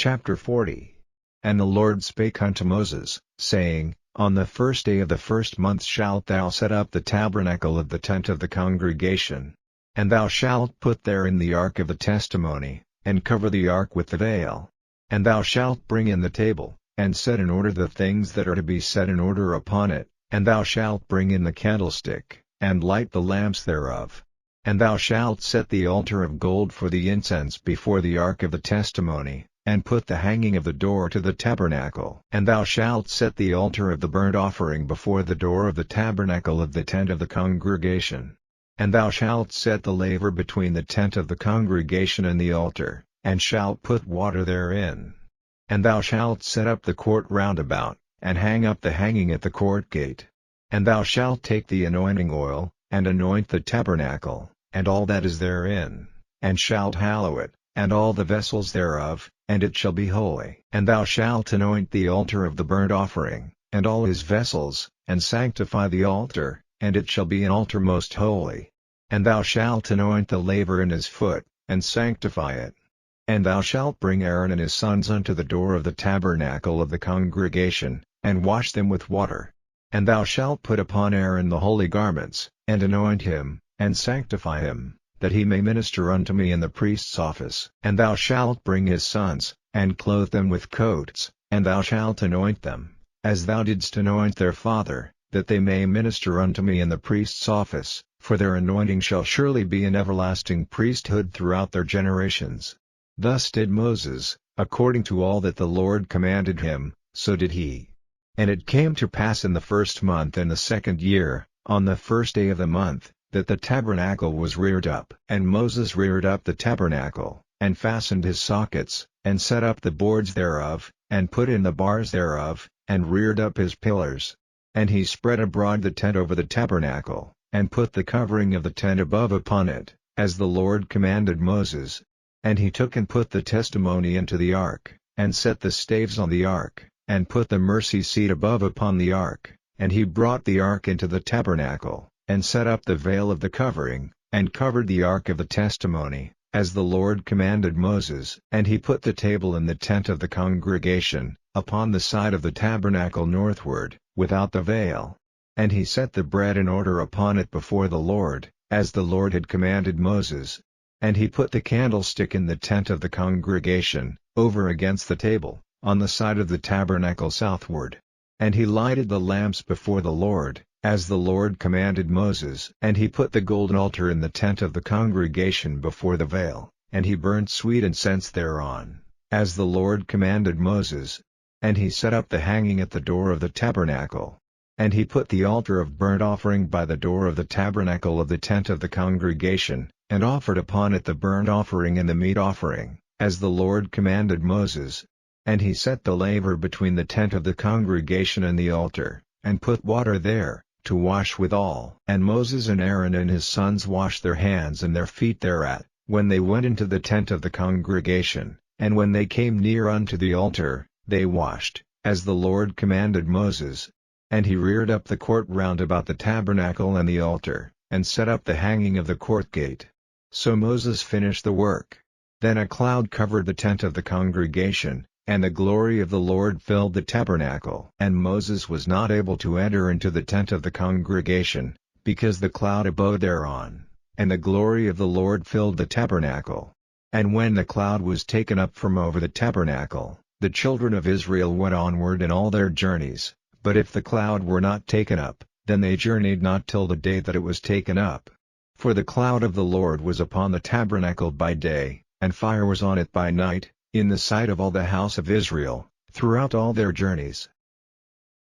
Chapter 40. And the Lord spake unto Moses, saying, On the first day of the first month shalt thou set up the tabernacle of the tent of the congregation. And thou shalt put therein the ark of the testimony, and cover the ark with the veil. And thou shalt bring in the table, and set in order the things that are to be set in order upon it, and thou shalt bring in the candlestick, and light the lamps thereof. And thou shalt set the altar of gold for the incense before the ark of the testimony, and put the hanging of the door to the tabernacle. And thou shalt set the altar of the burnt offering before the door of the tabernacle of the tent of the congregation. And thou shalt set the laver between the tent of the congregation and the altar, and shalt put water therein. And thou shalt set up the court round about, and hang up the hanging at the court gate. And thou shalt take the anointing oil, and anoint the tabernacle, and all that is therein, and shalt hallow it, and all the vessels thereof, and it shall be holy. And thou shalt anoint the altar of the burnt offering, and all his vessels, and sanctify the altar, and it shall be an altar most holy. And thou shalt anoint the laver in his foot, and sanctify it. And thou shalt bring Aaron and his sons unto the door of the tabernacle of the congregation, and wash them with water. And thou shalt put upon Aaron the holy garments, and anoint him, and sanctify him, that he may minister unto me in the priest's office. And thou shalt bring his sons, and clothe them with coats, and thou shalt anoint them, as thou didst anoint their father, that they may minister unto me in the priest's office, for their anointing shall surely be an everlasting priesthood throughout their generations. Thus did Moses, according to all that the Lord commanded him, so did he. And it came to pass in the first month in the second year, on the first day of the month, that the tabernacle was reared up. And Moses reared up the tabernacle, and fastened his sockets, and set up the boards thereof, and put in the bars thereof, and reared up his pillars. And he spread abroad the tent over the tabernacle, and put the covering of the tent above upon it, as the Lord commanded Moses. And he took and put the testimony into the ark, and set the staves on the ark, and put the mercy seat above upon the ark. And he brought the ark into the tabernacle, and set up the veil of the covering, and covered the ark of the testimony, as the Lord commanded Moses. And he put the table in the tent of the congregation, upon the side of the tabernacle northward, without the veil. And he set the bread in order upon it before the Lord, as the Lord had commanded Moses. And he put the candlestick in the tent of the congregation, over against the table, on the side of the tabernacle southward. And he lighted the lamps before the Lord, as the Lord commanded Moses. And he put the golden altar in the tent of the congregation before the veil, and he burnt sweet incense thereon, as the Lord commanded Moses. And he set up the hanging at the door of the tabernacle. And he put the altar of burnt offering by the door of the tabernacle of the tent of the congregation, and offered upon it the burnt offering and the meat offering, as the Lord commanded Moses. And he set the laver between the tent of the congregation and the altar, and put water there, to wash withal. And Moses and Aaron and his sons washed their hands and their feet thereat, when they went into the tent of the congregation, and when they came near unto the altar, they washed, as the Lord commanded Moses. And he reared up the court round about the tabernacle and the altar, and set up the hanging of the court gate. So Moses finished the work. Then a cloud covered the tent of the congregation, and the glory of the Lord filled the tabernacle. And Moses was not able to enter into the tent of the congregation, because the cloud abode thereon, and the glory of the Lord filled the tabernacle. And when the cloud was taken up from over the tabernacle, the children of Israel went onward in all their journeys. But if the cloud were not taken up, then they journeyed not till the day that it was taken up. For the cloud of the Lord was upon the tabernacle by day, and fire was on it by night, in the sight of all the house of Israel, throughout all their journeys.